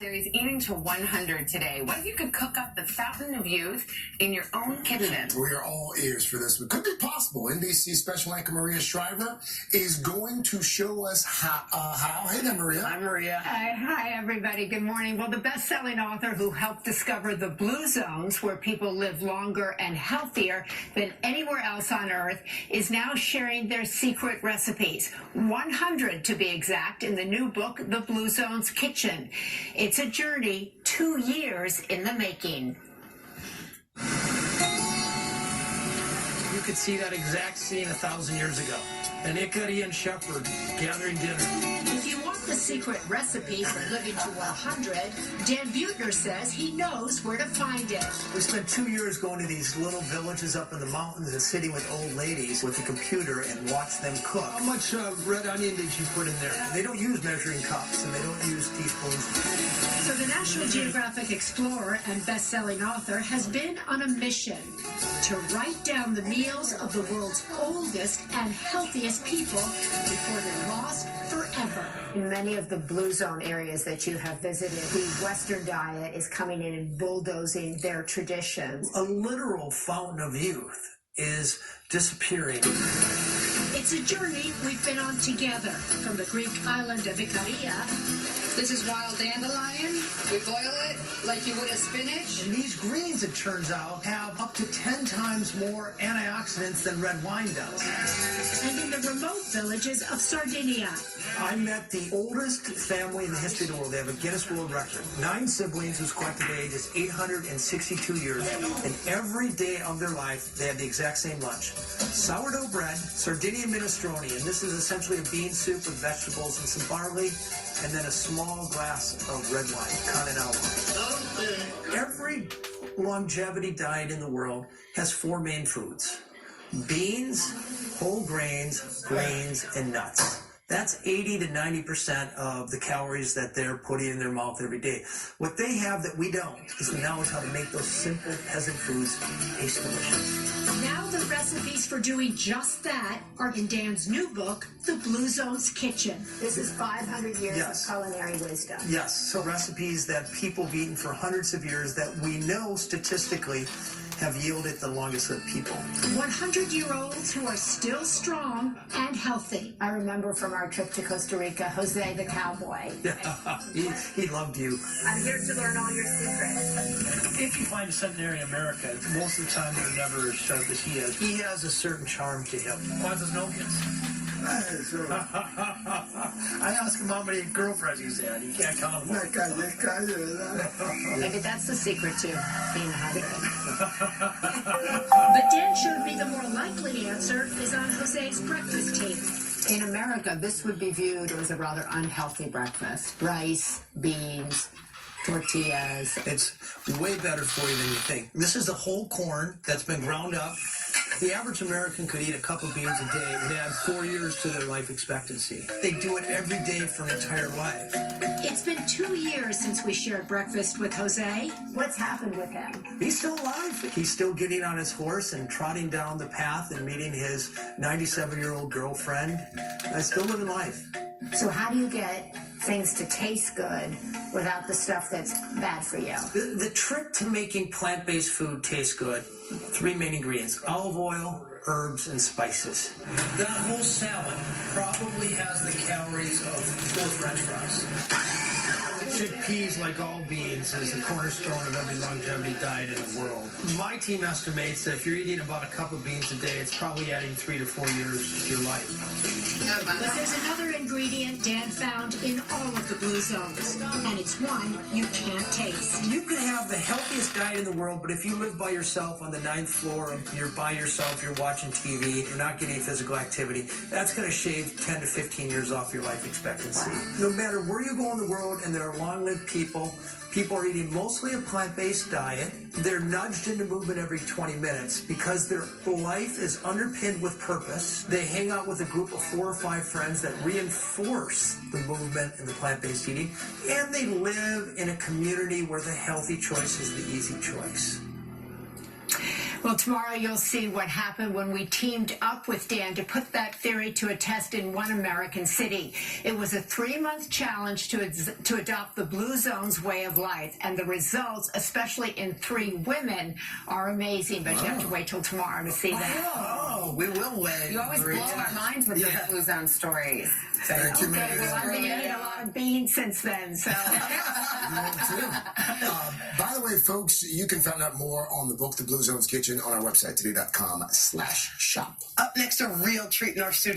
Series Eating to 100 today. What if you could cook up the fountain of youth in your own kitchen? We are all ears for this. It could be possible. NBC special anchor Maria Shriver is going to show us how. Hey there, Maria. Hi, Maria. Hi, everybody. Good morning. Well, the best-selling author who helped discover the blue zones where people live longer and healthier than anywhere else on Earth is now sharing their secret recipes. 100 to be exact, in the new book, The Blue Zones Kitchen. It's a journey 2 years in the making. You could see that exact scene 1,000 years ago. An Icarian shepherd gathering dinner. If you want the secret recipes of living to 100, Dan Buettner says he knows where to find it. We spent 2 years going to these little villages up in the mountains and sitting with old ladies with a computer and watch them cook. How much red onion did you put in there? They don't use measuring cups and they don't use teaspoons. So the National Geographic explorer and best-selling author has been on a mission to write down the meals of the world's oldest and healthiest people before they're lost forever. In many of the blue zone areas that you have visited, the Western diet is coming in and bulldozing their traditions. A literal fountain of youth is disappearing. It's a journey we've been on together, from the Greek island of Icaria. This is wild dandelion. We boil it like you would a spinach. And these greens, it turns out, have up to 10 times more antioxidants than red wine does. And in the remote villages of Sardinia. I met the oldest family in the history of the world. They have a Guinness World Record. 9 siblings whose collective age is 862 years. And every day of their life, they have the exact same lunch. Sourdough bread, Sardinian minestrone, and this is essentially a bean soup with vegetables and some barley, and then a small glass of red wine, Continental wine. Every longevity diet in the world has 4 main foods: beans, whole grains, and nuts. That's 80 to 90% of the calories that they're putting in their mouth every day. What they have that we don't is the knowledge how to make those simple peasant foods taste delicious. Now the recipes for doing just that are in Dan's new book, The Blue Zones Kitchen. This is 500 years of culinary wisdom. Yes, so recipes that people have eaten for hundreds of years that we know statistically have yielded the longest lived people. 100-year-olds who are still strong and healthy. I remember from our trip to Costa Rica, Jose the cowboy. Yeah, he loved you. I'm here to learn all your secrets. If you find a centenarian in America, most of the time they're never as sharp as he is. He has a certain charm to him. ¿Cuántas novias? I asked him how many girlfriends he's had. He can't count them. Maybe that's the secret to being 100. But Dan showed me the more likely answer is on Jose's breakfast table. In America, this would be viewed as a rather unhealthy breakfast. Rice, beans, tortillas. It's way better for you than you think. This is the whole corn that's been ground up. The average American could eat a cup of beans a day and add 4 years to their life expectancy. They do it every day for an entire life. It's been 2 years since we shared breakfast with Jose. What's happened with him? He's still alive. He's still getting on his horse and trotting down the path and meeting his 97-year-old girlfriend. I still living life. So how do you get things to taste good without the stuff that's bad for you? The trick to making plant-based food taste good, 3 main ingredients: olive oil, herbs, and spices. That whole salad probably has the calories of 4 French fries. Chickpeas, like all beans, is the cornerstone of every longevity diet in the world. My team estimates that if you're eating about a cup of beans a day, it's probably adding 3 to 4 years to your life. But there's another ingredient Dan found in all of the blue zones, and it's one you can't taste. You could have the healthiest diet in the world, but if you live by yourself on the 9th floor, you're by yourself, you're watching TV, you're not getting physical activity, that's going to shave 10 to 15 years off your life expectancy. No matter where you go in the world, and there are long-lived people are eating mostly a plant-based diet. They're nudged into movement every 20 minutes because their life is underpinned with purpose. They hang out with a group of 4 or 5 friends that reinforce the movement and the plant-based eating. And they live in a community where the healthy choice is the easy choice. Well, tomorrow you'll see what happened when we teamed up with Dan to put that theory to a test in one American city. It was a 3-month challenge to adopt the Blue Zone's way of life, and the results, especially in 3 women, are amazing. But you have to wait till tomorrow to see that. Oh, we will wait. You always blow our minds with the Blue Zone stories. Thank you, man. Well, I've been eating a lot of beans since then, so. By the way, folks, you can find out more on the book, The Blue Zone's Kitchen, on our website, today.com/shop. Up next, a real treat in our studio.